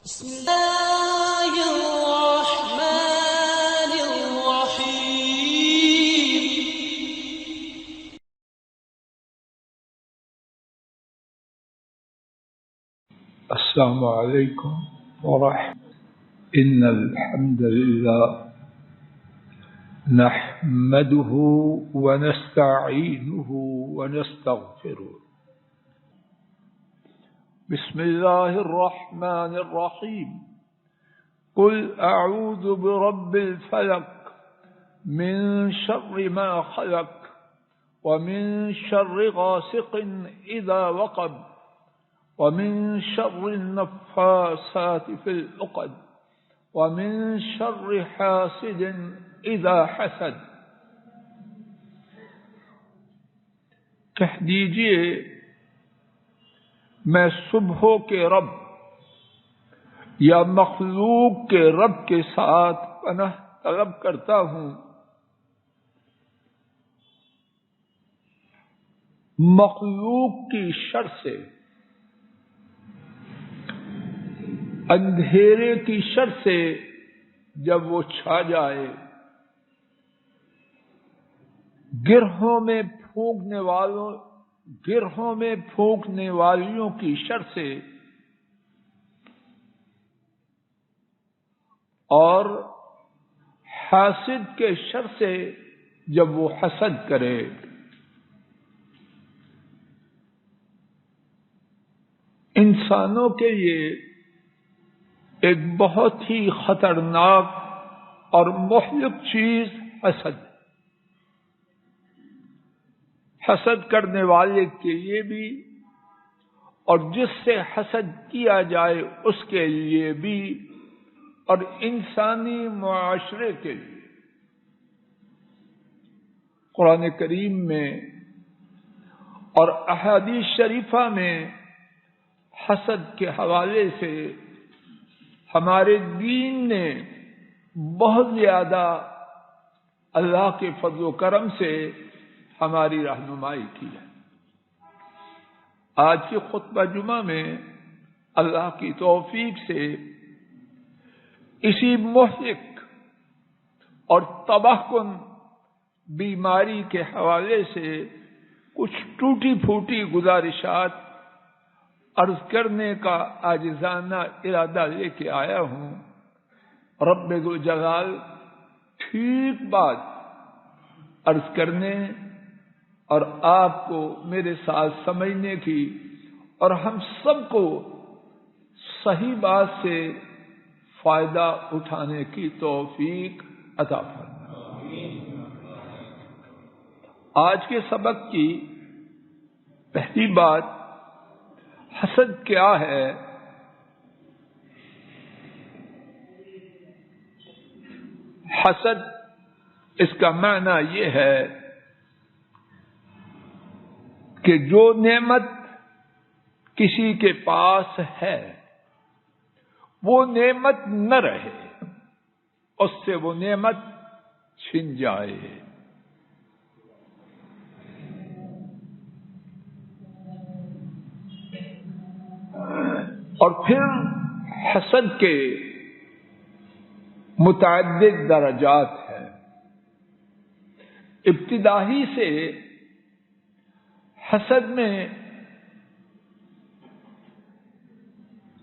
بسم الله الرحمن الرحيم. السلام عليكم ورحمة. إن الحمد لله نحمده ونستعينه ونستغفره. بسم الله الرحمن الرحيم. قل أعوذ برب الفلق من شر ما خلق ومن شر غاسق إذا وقب ومن شر النفاثات في العقد ومن شر حاسد إذا حسد. کہہ دیجئے میں صبحوں کے رب یا مخلوق کے رب کے ساتھ پناہ طلب کرتا ہوں مخلوق کی شر سے، اندھیرے کی شر سے جب وہ چھا جائے، گرہوں میں پھونکنے والیوں کی شر سے، اور حاسد کے شر سے جب وہ حسد کرے۔ انسانوں کے لیے ایک بہت ہی خطرناک اور مہلک چیز حسد۔ حسد کرنے والے کے لیے بھی اور جس سے حسد کیا جائے اس کے لیے بھی، اور انسانی معاشرے کے لیے۔ قرآن کریم میں اور احادیث شریفہ میں حسد کے حوالے سے ہمارے دین نے بہت زیادہ اللہ کے فضل و کرم سے ہماری رہنمائی کی ہے۔ آج کی خطبہ جمعہ میں اللہ کی توفیق سے اسی مہلک اور تباہ کن بیماری کے حوالے سے کچھ ٹوٹی پھوٹی گزارشات عرض کرنے کا عاجزانہ ارادہ لے کے آیا ہوں۔ رب ذوالجلال ٹھیک بات عرض کرنے اور آپ کو میرے ساتھ سمجھنے کی اور ہم سب کو صحیح بات سے فائدہ اٹھانے کی توفیق عطا فرمائے۔ آج کے سبق کی پہلی بات، حسد کیا ہے؟ حسد اس کا معنی یہ ہے کہ جو نعمت کسی کے پاس ہے وہ نعمت نہ رہے، اس سے وہ نعمت چھن جائے۔ اور پھر حسد کے متعدد درجات ہیں۔ ابتدائی سے حسد میں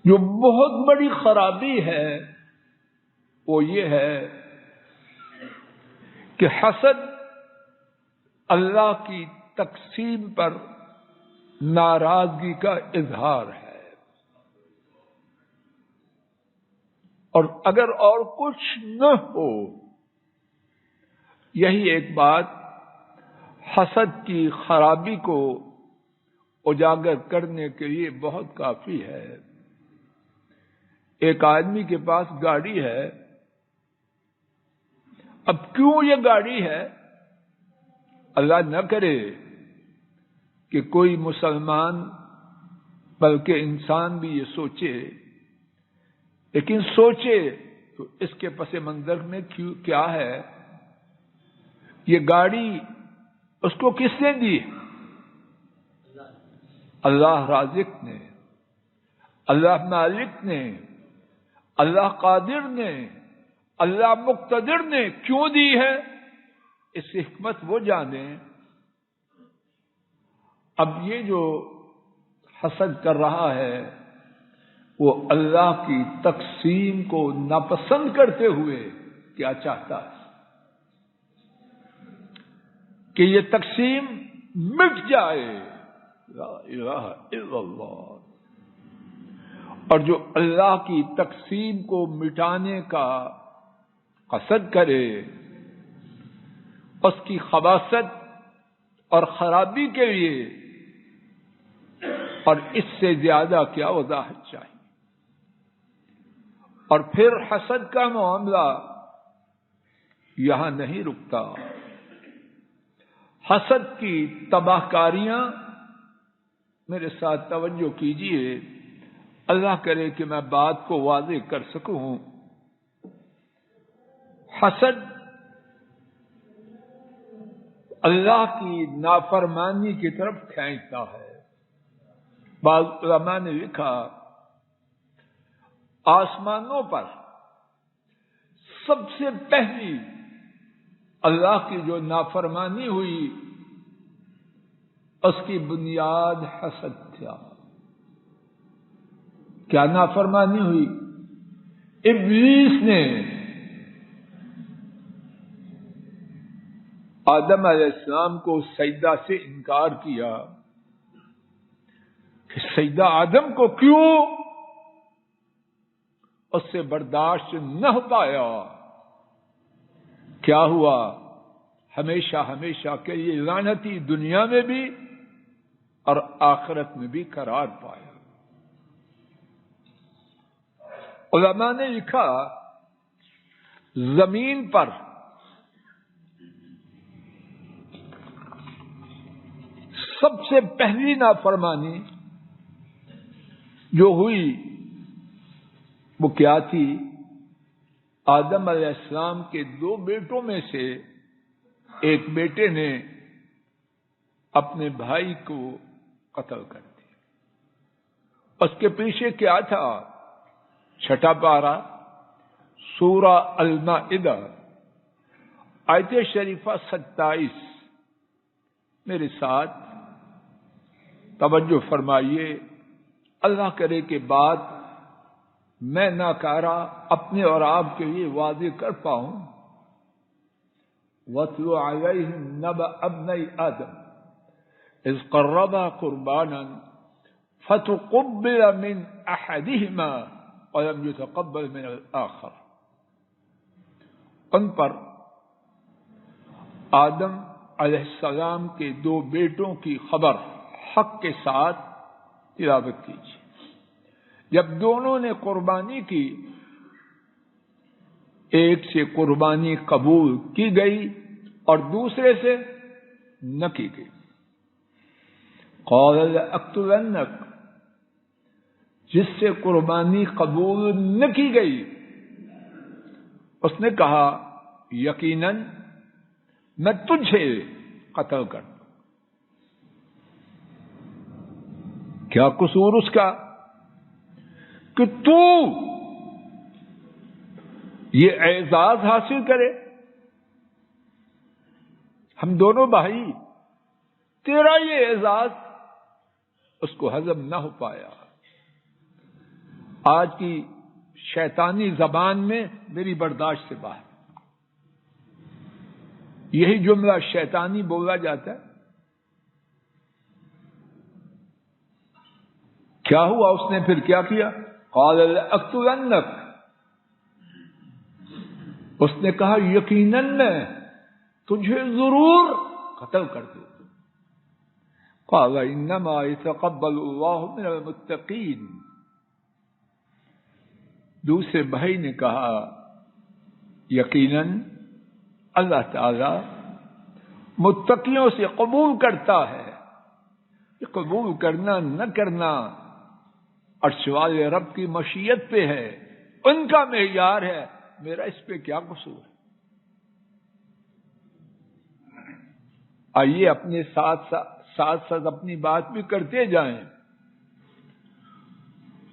جو بہت بڑی خرابی ہے وہ یہ ہے کہ حسد اللہ کی تقسیم پر ناراضگی کا اظہار ہے، اور اگر اور کچھ نہ ہو یہی ایک بات حسد کی خرابی کو اجاگر کرنے کے لیے بہت کافی ہے۔ ایک آدمی کے پاس گاڑی ہے، اب کیوں یہ گاڑی ہے؟ اللہ نہ کرے کہ کوئی مسلمان بلکہ انسان بھی یہ سوچے، لیکن سوچے تو اس کے پس منظر میں کیا ہے؟ یہ گاڑی اس کو کس نے دی؟ اللہ رازق نے، اللہ مالک نے، اللہ قادر نے، اللہ مقتدر نے کیوں دی ہے، اس کی حکمت وہ جانیں۔ اب یہ جو حسد کر رہا ہے وہ اللہ کی تقسیم کو ناپسند کرتے ہوئے کیا چاہتا ہے کہ یہ تقسیم مٹ جائے، لا الہ الا اللہ۔ اور جو اللہ کی تقسیم کو مٹانے کا قصد کرے اس کی خباثت اور خرابی کے لیے اور اس سے زیادہ کیا وضاحت چاہیے۔ اور پھر حسد کا معاملہ یہاں نہیں رکتا، حسد کی تباہ کاریاں، میرے ساتھ توجہ کیجیے، اللہ کرے کہ میں بات کو واضح کر سکوں۔ حسد اللہ کی نافرمانی کی طرف کھینچتا ہے۔ بعض علماء نے لکھا آسمانوں پر سب سے پہلی اللہ کی جو نافرمانی ہوئی اس کی بنیاد حسد تھا۔ کیا نافرمانی ہوئی؟ ابلیس نے آدم علیہ السلام کو سجدہ سے انکار کیا کہ سجدہ آدم کو کیوں؟ اس سے برداشت نہ ہو پایا۔ کیا ہوا؟ ہمیشہ ہمیشہ کے لیے لعنتی دنیا میں بھی اور آخرت میں بھی قرار پایا۔ علماء نے لکھا زمین پر سب سے پہلی نافرمانی جو ہوئی وہ کیا تھی؟ آدم علیہ السلام کے 2 بیٹوں میں سے ایک بیٹے نے اپنے بھائی کو قتل کر دیا۔ اس کے پیچھے کیا تھا؟ 6 پارہ سورہ المائدہ آیت شریفہ 27۔ میرے ساتھ توجہ فرمائیے، اللہ کرے کہ بات میں ناکارہ اپنے اور آپ کے لیے واضح کر پاؤں۔ وَاتْلُ عَلَيْهِمْ نَبَأَ ابْنَيْ آدَمَ إِذْ قَرَّبَا قُرْبَانًا فَتُقُبِّلَ مِنْ أَحَدِهِمَا وَلَمْ يُتَقَبَّلْ مِنَ الْآخَرِ۔ ان پر آدم علیہ السلام کے 2 بیٹوں کی خبر حق کے ساتھ تلاوت کیجیے۔ جب دونوں نے قربانی کی، ایک سے قربانی قبول کی گئی اور دوسرے سے نہ کی گئی۔ قال لأقتلنک، جس سے قربانی قبول نہ کی گئی اس نے کہا یقیناً میں تجھے قتل کر دوں۔ کیا قصور اس کا کہ تو یہ اعزاز حاصل کرے؟ ہم دونوں بھائی، تیرا یہ اعزاز اس کو ہضم نہ ہو پایا۔ آج کی شیطانی زبان میں میری برداشت سے باہر یہی جملہ شیطانی بولا جاتا ہے۔ کیا ہوا؟ اس نے پھر کیا کیا؟ قال لأقتلنک، اس نے کہا یقیناً میں تجھے ضرور قتل کر دوں۔ قال انما يتقبل الله من المتقین، دوسرے بھائی نے کہا یقیناً اللہ تعالی متقیوں سے قبول کرتا ہے۔ یہ قبول کرنا نہ کرنا عرش والے رب کی مشیت پہ ہے، ان کا معیار ہے، میرا اس پہ کیا قصور ہے؟ آئیے اپنے ساتھ ساتھ اپنی بات بھی کرتے جائیں۔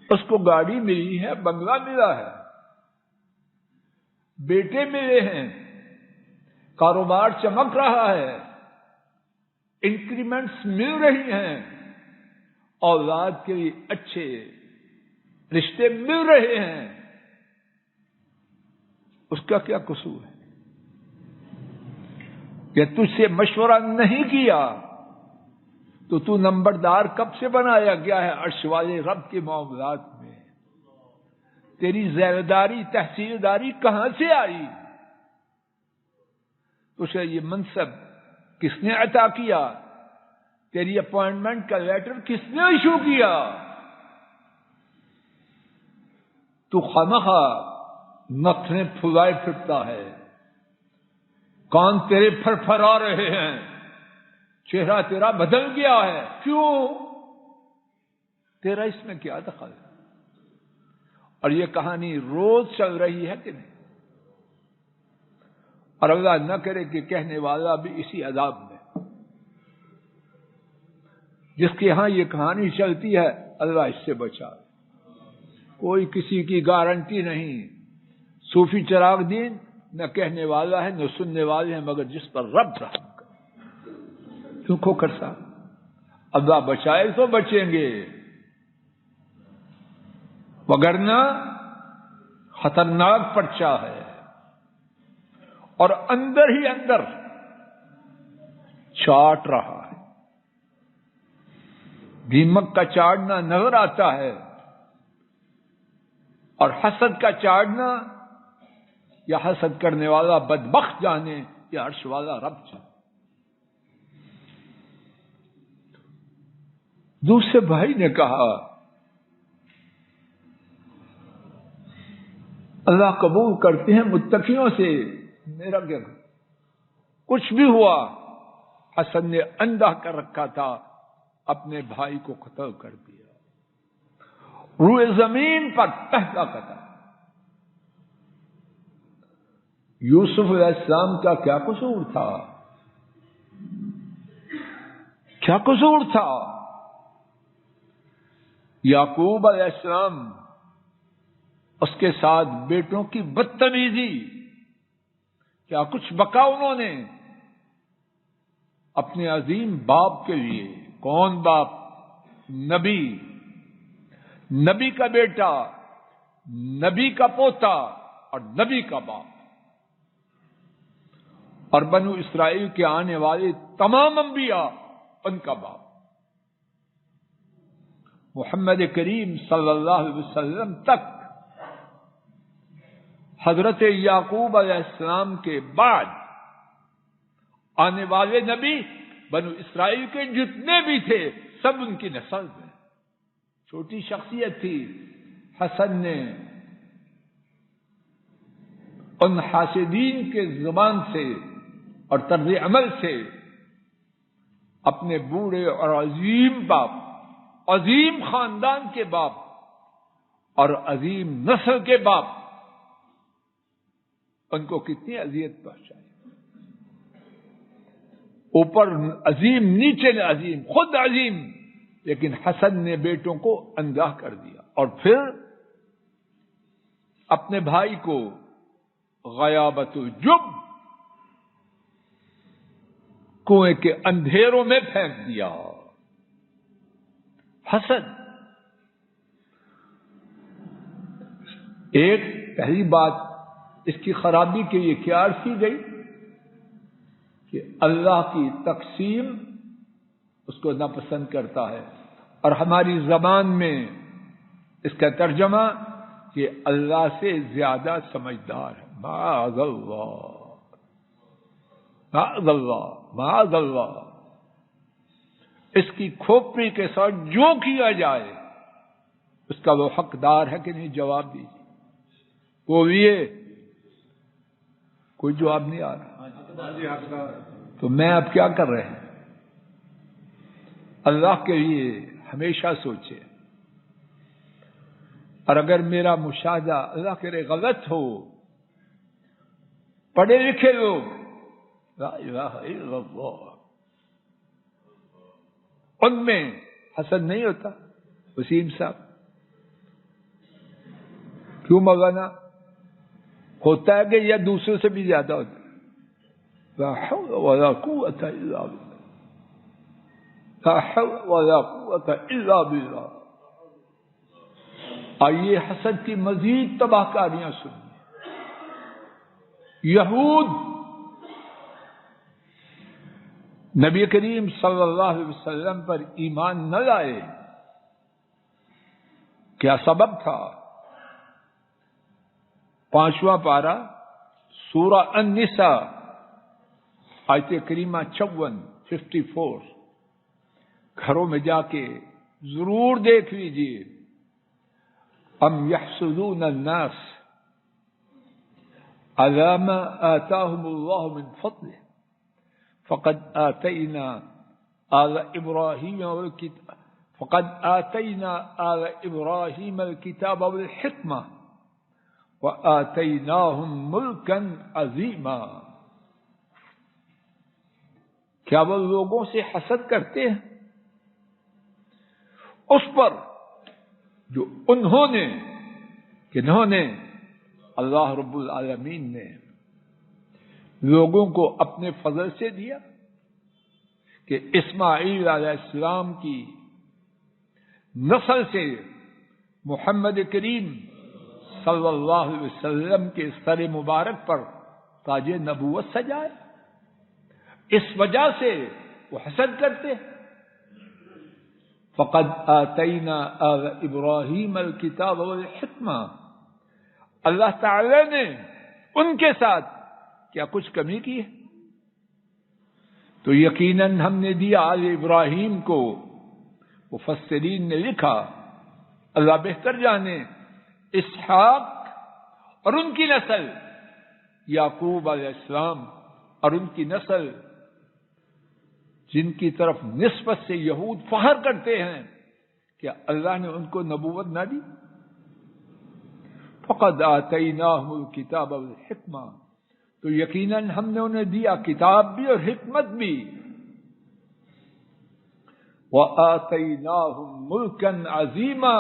اس کو گاڑی ملی ہے، بنگلہ ملا ہے، بیٹے ملے ہیں، کاروبار چمک رہا ہے، انکریمنٹس مل رہی ہیں، اولاد کے لیے اچھے رشتے مل رہے ہیں، اس کا کیا قصور ہے؟ کہ تجھ سے مشورہ نہیں کیا تو تو نمبردار کب سے بنایا گیا ہے عرش والے رب کے معاملات میں؟ تیری ذمہ تحصیلداری کہاں سے آئی؟ اسے یہ منصب کس نے عطا کیا؟ تیری اپوائنٹمنٹ کا لیٹر کس نے ایشو کیا؟ تو خواہ نتنے پھلائے پھرتا ہے، کان تیرے پھرپھرا رہے ہیں، چہرہ تیرا بدل گیا ہے، کیوں؟ تیرا اس میں کیا دخل ہے؟ اور یہ کہانی روز چل رہی ہے کہ نہیں؟ اور اللہ نہ کرے کہ کہنے والا بھی اسی عذاب میں، جس کے ہاں یہ کہانی چلتی ہے اللہ اس سے بچا۔ کوئی کسی کی گارنٹی نہیں، صوفی چراغ دین نہ کہنے والا ہے نہ سننے والے ہیں، مگر جس پر رب رحم کرے۔ کیوں کھو کر صاحب اللہ بچائے تو بچیں گے، وگرنہ خطرناک پرچہ ہے، اور اندر ہی اندر چاٹ رہا ہے۔ دیمک کا چاڑنا نظر آتا ہے، اور حسد کا چاڑنا یا حسد کرنے والا بدبخت جانے یا عرش والا رب جانے۔ دوسرے بھائی نے کہا اللہ قبول کرتے ہیں متقیوں سے، میرا کیا؟ کچھ بھی ہوا، حسن نے اندھا کر رکھا تھا، اپنے بھائی کو قتل کر دیا، روئے زمین پر پہلا قتل۔ یوسف علیہ السلام کا کیا قصور تھا؟ کیا قصور تھا؟ یعقوب علیہ السلام اس کے ساتھ بیٹوں کی بدتمیزی، کیا کچھ بکا انہوں نے اپنے عظیم باپ کے لیے؟ کون باپ؟ نبی، نبی کا بیٹا، نبی کا پوتا اور نبی کا باپ، اور بنو اسرائیل کے آنے والے تمام انبیاء ان کا باپ۔ محمد کریم صلی اللہ علیہ وسلم تک حضرت یعقوب علیہ السلام کے بعد آنے والے نبی بنو اسرائیل کے جتنے بھی تھے سب ان کی نسل میں۔ چھوٹی شخصیت تھی، حسن نے ان حاسدین کے زبان سے اور طرز عمل سے اپنے بوڑھے اور عظیم باپ، عظیم خاندان کے باپ اور عظیم نسل کے باپ، ان کو کتنی اذیت پہنچائی۔ اوپر عظیم، نیچے عظیم، خود عظیم، لیکن حسن نے بیٹوں کو اندھا کر دیا، اور پھر اپنے بھائی کو غیابت الجب، کنویں کے اندھیروں میں پھینک دیا۔ حسد ایک پہلی بات اس کی خرابی کے لیے کیا عرض کی گئی کہ اللہ کی تقسیم اس کو ناپسند کرتا ہے، اور ہماری زبان میں اس کا ترجمہ کہ اللہ سے زیادہ سمجھدار ہے۔ معاذ اللہ، معاذ اللہ، معاذ اللہ۔ اس کی کھوپڑی کے ساتھ جو کیا جائے اس کا وہ حقدار ہے کہ نہیں؟ جواب دیجیے۔ بولیے، کوئی جواب نہیں آ رہا۔ تو میں اب کیا کر رہے ہیں؟ اللہ کے لیے ہمیشہ سوچے، اور اگر میرا مشاہدہ اللہ کرے غلط ہو، پڑھے لکھے لوگ لا الہ الا اللہ، ان میں حسد نہیں ہوتا؟ وسیم صاحب کیوں مولانا؟ ہوتا ہے کہ یا دوسرے سے بھی زیادہ ہوتا ہے؟ لا حول ولا قوت الا باللہ، لا حول ولا قوت الا باللہ۔ آئیے حسد کی مزید تباہ کاریاں سنیں۔ یہود نبی کریم صلی اللہ علیہ وسلم پر ایمان نہ لائے، کیا سبب تھا؟ 5واں پارہ سورہ النساء آیت کریمہ 54 گھروں میں جا کے ضرور دیکھ لیجیے۔ ام یحسدون الناس علی ما آتاہم اللہ من فضلہ فقد آتینا آل ابراہیم الکتاب والحکمہ وآتیناہم ملکا عظیما۔ کیا وہ لوگوں سے حسد کرتے ہیں اس پر جو انہوں نے، کنہوں نے؟ اللہ رب العالمین نے لوگوں کو اپنے فضل سے دیا کہ اسماعیل علیہ السلام کی نسل سے محمد کریم صلی اللہ علیہ وسلم کے سر مبارک پر تاج نبوت سجائے۔ اس وجہ سے وہ حسد کرتے ہیں۔ فقد آتینا آل ابراہیم الکتاب والحکمہ، اللہ تعالی نے ان کے ساتھ کیا کچھ کمی کی ہے؟ تو یقیناً ہم نے دیا آل ابراہیم کو۔ مفسرین نے لکھا، اللہ بہتر جانے، اسحاق اور ان کی نسل، یعقوب علیہ السلام اور ان کی نسل، جن کی طرف نسبت سے یہود فخر کرتے ہیں، کیا اللہ نے ان کو نبوت نہ دی؟ فقد آتیناہم الکتاب والحکمہ، تو یقیناً ہم نے انہیں دیا کتاب بھی اور حکمت بھی۔ وآتیناہم ملکا عظیما،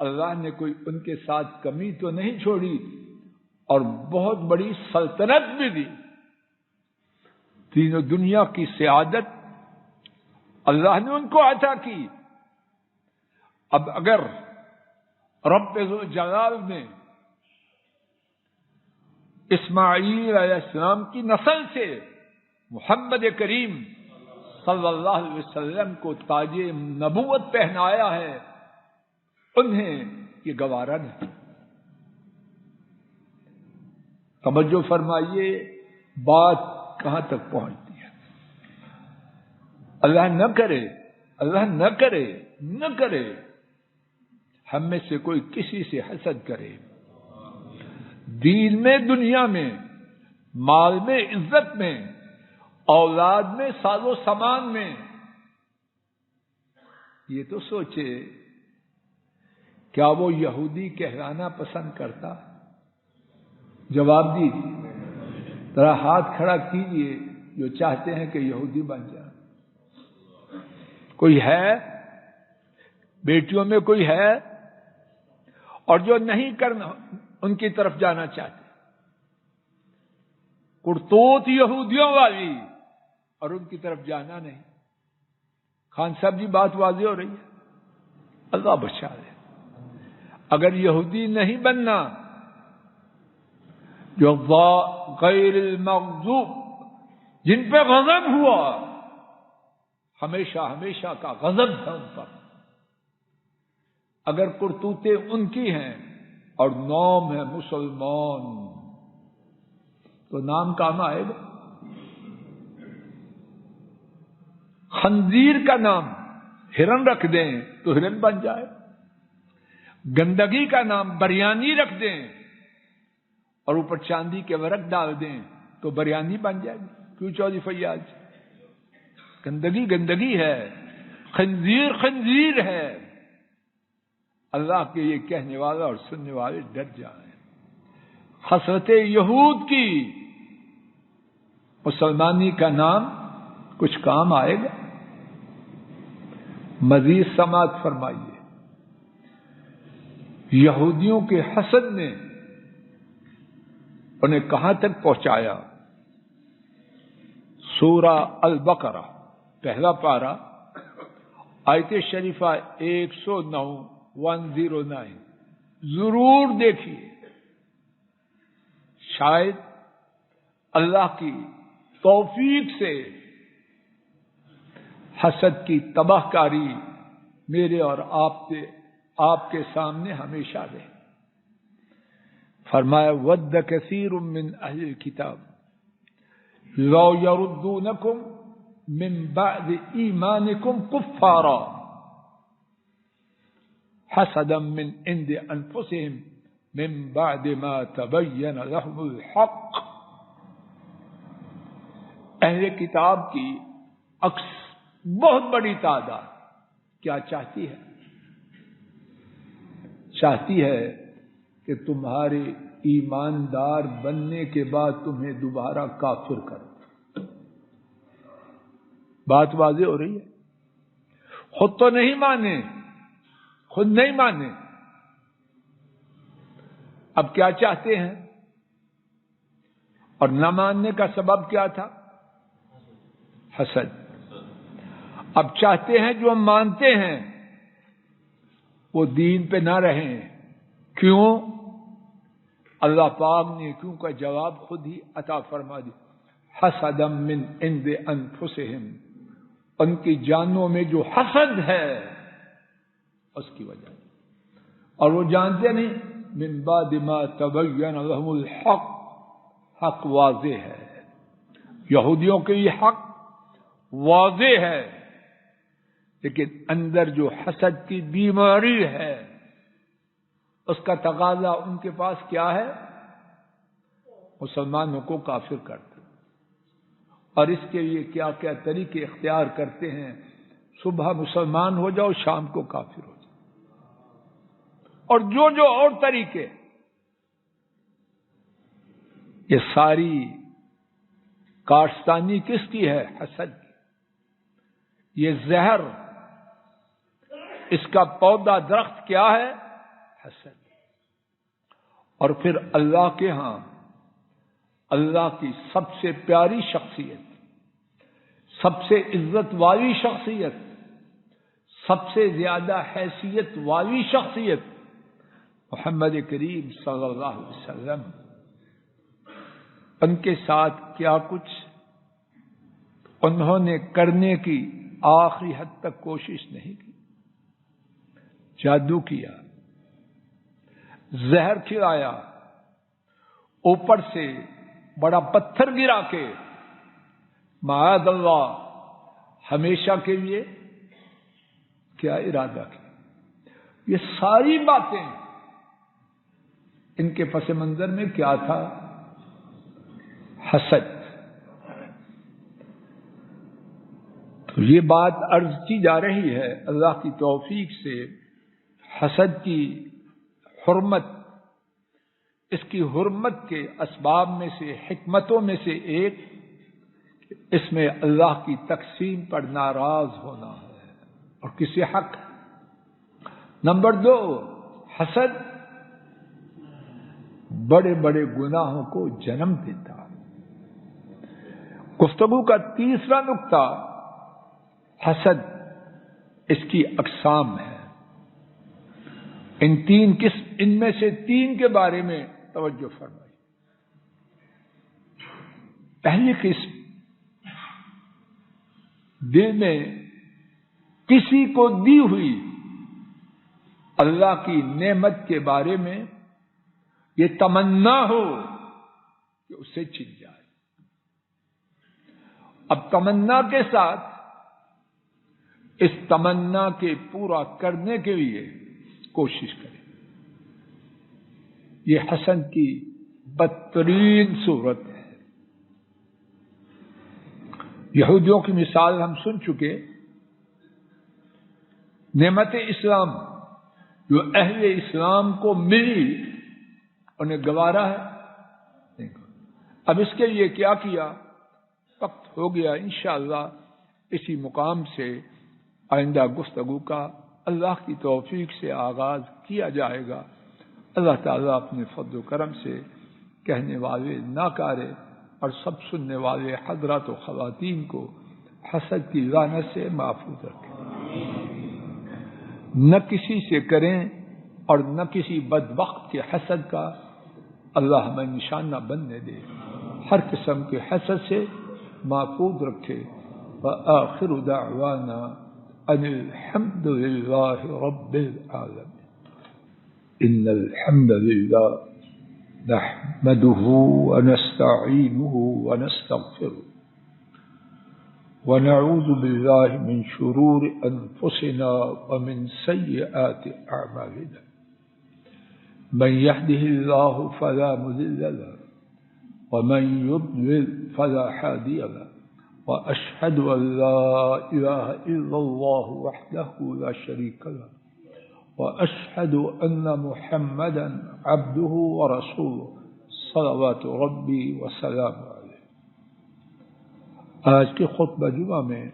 اللہ نے کوئی ان کے ساتھ کمی تو نہیں چھوڑی اور بہت بڑی سلطنت بھی دی۔ تینوں دنیا کی سعادت اللہ نے ان کو عطا کی۔ اب اگر رب ذوالجلال نے اسماعیل علیہ السلام کی نسل سے محمد کریم صلی اللہ علیہ وسلم کو تاج نبوت پہنایا ہے، انہیں یہ گوارا نہیں۔ توجہ فرمائیے، بات کہاں تک پہنچتی ہے؟ اللہ نہ کرے، اللہ نہ کرے، نہ کرے ہم میں سے کوئی کسی سے حسد کرے، دین میں، دنیا میں، مال میں، عزت میں، اولاد میں، ساز و سامان میں۔ یہ تو سوچے، کیا وہ یہودی کہلانا پسند کرتا؟ جواب دیجیے، ذرا ہاتھ کھڑا کیجیے جو چاہتے ہیں کہ یہودی بن جائے۔ کوئی ہے؟ بیٹیوں میں کوئی ہے؟ اور جو نہیں کرنا ان کی طرف جانا چاہتے، کرتوت یہودیوں والی، اور ان کی طرف جانا نہیں۔ خان صاحب جی، بات واضح ہو رہی ہے، اللہ بچا لے۔ اگر یہودی نہیں بننا، جو غیر المغضوب، جن پہ غضب ہوا، ہمیشہ ہمیشہ کا غضب ہے ان پر، اگر کرتوتیں ان کی ہیں اور نام ہے مسلمان، تو نام کام آئے گا؟ خنزیر کا نام ہرن رکھ دیں تو ہرن بن جائے، گندگی کا نام بریانی رکھ دیں اور اوپر چاندی کے ورق ڈال دیں تو بریانی بن جائے گی۔ کیوں چودھری فیاض؟ گندگی گندگی ہے، خنزیر خنزیر ہے۔ اللہ کے یہ کہنے والا اور سننے والے ڈر جائیں۔ حسرت یہود کی مسلمانی کا نام کچھ کام آئے گا؟ مزید سماعت فرمائیے، یہودیوں کے حسد نے انہیں کہاں تک پہنچایا؟ سورہ البقرہ پہلا پارہ آیت شریفہ 109 ضرور دیکھیے، شاید اللہ کی توفیق سے حسد کی تباہ کاری میرے اور آپ کے سامنے ہمیشہ رہے۔ فرمایا ود کثیر من اہل الکتاب لو یردونکم من بعد ایمانکم کفارا حسدا من عند انفسهم من بعد ما تبین لهم الحق۔ اہل کتاب کی بہت بڑی تعداد کیا چاہتی ہے؟ چاہتی ہے کہ تمہارے ایماندار بننے کے بعد تمہیں دوبارہ کافر کرو۔ بات واضح ہو رہی ہے؟ خود تو نہیں مانے، خود نہیں مانے، اب کیا چاہتے ہیں؟ اور نہ ماننے کا سبب کیا تھا؟ حسد۔ اب چاہتے ہیں جو ہم مانتے ہیں وہ دین پہ نہ رہیں۔ کیوں؟ اللہ پاک نے کیوں کا جواب خود ہی عطا فرما دی، حسدا من عند انفسہم، ان کی جانوں میں جو حسد ہے اس کی وجہ، اور وہ جانتے نہیں، من بعد ما تبین لهم الحق، حق واضح ہے، یہودیوں کے یہ حق واضح ہے، لیکن اندر جو حسد کی بیماری ہے اس کا تقاضا ان کے پاس کیا ہے؟ مسلمانوں کو کافر کرتے، اور اس کے لیے کیا کیا طریقے اختیار کرتے ہیں۔ صبح مسلمان ہو جاؤ، شام کو کافر ہو جاؤ، اور جو اور طریقے، یہ ساری کارستانی کس کی ہے؟ حسد کی۔ یہ زہر، اس کا پودا درخت کیا ہے؟ حسد۔ اور پھر اللہ کے ہاں اللہ کی سب سے پیاری شخصیت، سب سے عزت والی شخصیت، سب سے زیادہ حیثیت والی شخصیت محمد کریم صلی اللہ علیہ وسلم، ان کے ساتھ کیا کچھ انہوں نے کرنے کی آخری حد تک کوشش نہیں کی۔ جادو کیا، زہر کھلایا، اوپر سے بڑا پتھر گرا کے معاذ اللہ ہمیشہ کے لیے کیا ارادہ کیا۔ یہ ساری باتیں ان کے پس منظر میں کیا تھا؟ حسد۔ تو یہ بات عرض کی جا رہی ہے اللہ کی توفیق سے، حسد کی حرمت، اس کی حرمت کے اسباب میں سے، حکمتوں میں سے ایک، اس میں اللہ کی تقسیم پر ناراض ہونا ہے اور کسی حق۔ نمبر 2، حسد بڑے بڑے گناہوں کو جنم دیتا۔ گفتگو کا تیسرا نقطہ حسد، اس کی اقسام ہے۔ ان میں سے 3 کے بارے میں توجہ فرمائی۔ پہلی قسم، دل میں کسی کو دی ہوئی اللہ کی نعمت کے بارے میں یہ تمنا ہو کہ اسے چھن جائے۔ اب تمنا کے ساتھ اس تمنا کے پورا کرنے کے لیے کوشش کریں، یہ حسد کی بدترین صورت ہے۔ یہودیوں کی مثال ہم سن چکے، نعمت اسلام جو اہل اسلام کو ملی انہیں گوارا ہے نہیں۔ اب اس کے لیے کیا کیا؟ وقت ہو گیا، انشاءاللہ اسی مقام سے آئندہ گفتگو کا اللہ کی توفیق سے آغاز کیا جائے گا۔ اللہ تعالیٰ اپنے فضل و کرم سے کہنے والے ناکارے اور سب سننے والے حضرات و خواتین کو حسد کی لعنت سے محفوظ رکھے، نہ کسی سے کریں اور نہ کسی بدبخت کے حسد کا اللہ ہمیں نشان نہ بننے دے، ہر قسم کے حسد سے محفوظ رکھے۔ وآخر دعوانا ان الحمد للہ رب العالمین۔ ان الحمد للہ نحمده ونستعینه ونستغفره ونعوذ باللہ من شرور انفسنا ومن سیئات اعمالنا، من يهده الله فلا مضل له ومن يضلل فلا هادي له، وأشهد أن لا إله إلا الله وحده لا شريك له، وأشهد أن محمدا عبده ورسوله صلوات ربي وسلامه عليه۔ آج کے خطبہ جمعہ میں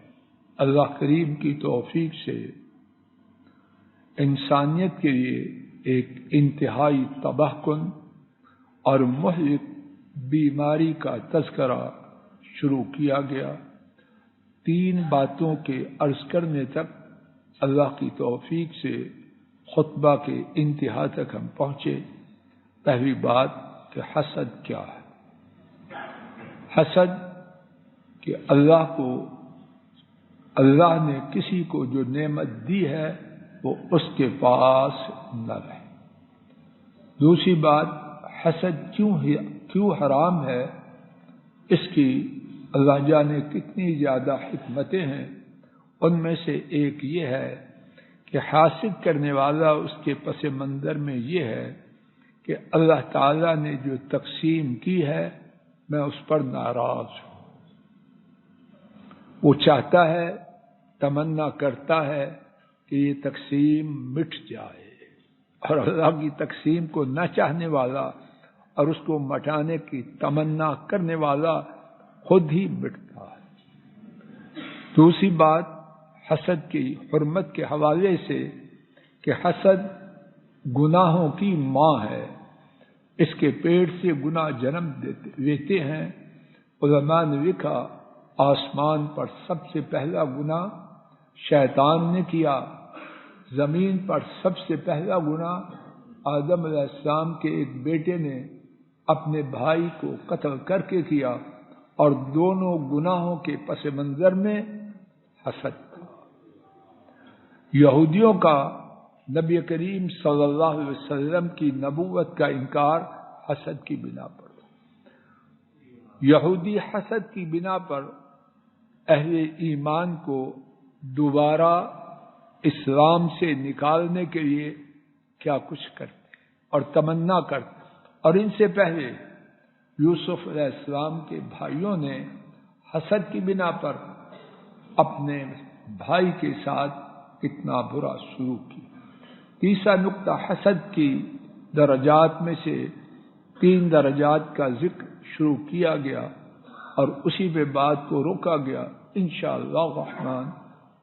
اللہ کریم کی توفیق سے انسانیت کے لیے ایک انتہائی تباہ کن اور مہلک بیماری کا تذکرہ شروع کیا گیا۔ 3 باتوں کے عرض کرنے تک اللہ کی توفیق سے خطبہ کے انتہا تک ہم پہنچے۔ پہلی بات کہ حسد کیا ہے؟ حسد کہ اللہ نے کسی کو جو نعمت دی ہے وہ اس کے پاس نہ رہے۔ دوسری بات، حسد کیوں حرام ہے، اس کی اللہ جانے کتنی زیادہ حکمتیں ہیں۔ ان میں سے ایک یہ ہے کہ حاسد کرنے والا اس کے پس منظر میں یہ ہے کہ اللہ تعالیٰ نے جو تقسیم کی ہے میں اس پر ناراض ہوں۔ وہ چاہتا ہے، تمنا کرتا ہے کہ یہ تقسیم مٹ جائے، اور اللہ کی تقسیم کو نہ چاہنے والا اور اس کو مٹانے کی تمنا کرنے والا خود ہی مٹتا ہے۔ دوسری بات حسد کی حرمت کے حوالے سے کہ حسد گناہوں کی ماں ہے، اس کے پیٹ سے گناہ جنم لیتے ہیں۔ علماء نے لکھا آسمان پر سب سے پہلا گناہ شیطان نے کیا، زمین پر سب سے پہلا گناہ آدم علیہ السلام کے ایک بیٹے نے اپنے بھائی کو قتل کر کے کیا، اور دونوں گناہوں کے پس منظر میں حسد تھا۔ یہودیوں کا نبی کریم صلی اللہ علیہ وسلم کی نبوت کا انکار حسد کی بنا پر۔ یہودی حسد کی بنا پر اہل ایمان کو دوبارہ اسلام سے نکالنے کے لیے کیا کچھ کرتے اور تمنا کرتے، اور ان سے پہلے یوسف علیہ السلام کے بھائیوں نے حسد کی بنا پر اپنے بھائی کے ساتھ کتنا برا سلوک کیا۔ تیسرا نقطہ، حسد کی درجات میں سے 3 درجات کا ذکر شروع کیا گیا اور اسی پہ بات کو روکا گیا۔ انشاءاللہ الرحمن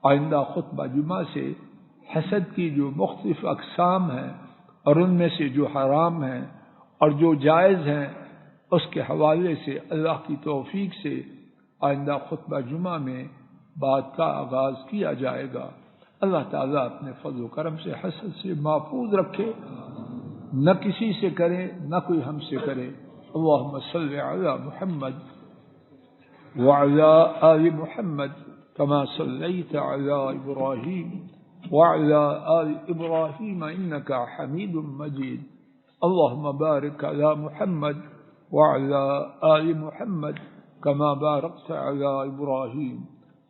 آئندہ خطبہ جمعہ سے حسد کی جو مختلف اقسام ہیں اور ان میں سے جو حرام ہیں اور جو جائز ہیں اس کے حوالے سے اللہ کی توفیق سے آئندہ خطبہ جمعہ میں بات کا آغاز کیا جائے گا۔ اللہ تعالیٰ اپنے فضل و کرم سے حسد سے محفوظ رکھے، نہ کسی سے کرے نہ کوئی ہم سے کرے۔ اللہم صلی علی محمد وعلی آل محمد کما صلیت علی ابراہیم وعلی آل ابراہیم انک حمید مجید۔ اللہم بارک علی محمد وعلی آل محمد کما بارکت علی ابراہیم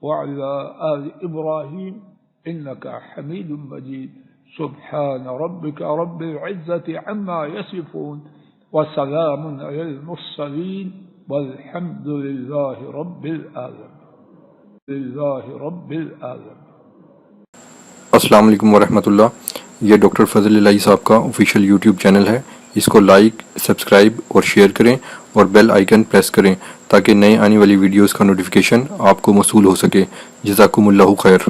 وعلی آل ابراہیم انک حمید مجید۔ سبحان ربک رب العزة عما یصفون وسلام علی المرسلین والحمد للہ رب العالمین۔ السلام علیکم ورحمۃ اللہ۔ یہ ڈاکٹر فضل الہی صاحب کا آفیشیل یوٹیوب چینل ہے، اس کو لائک، سبسکرائب اور شیئر کریں اور بیل آئیکن پریس کریں تاکہ نئے آنے والی ویڈیوز کا نوٹیفیکیشن آپ کو موصول ہو سکے۔ جزاکم اللہ خیر۔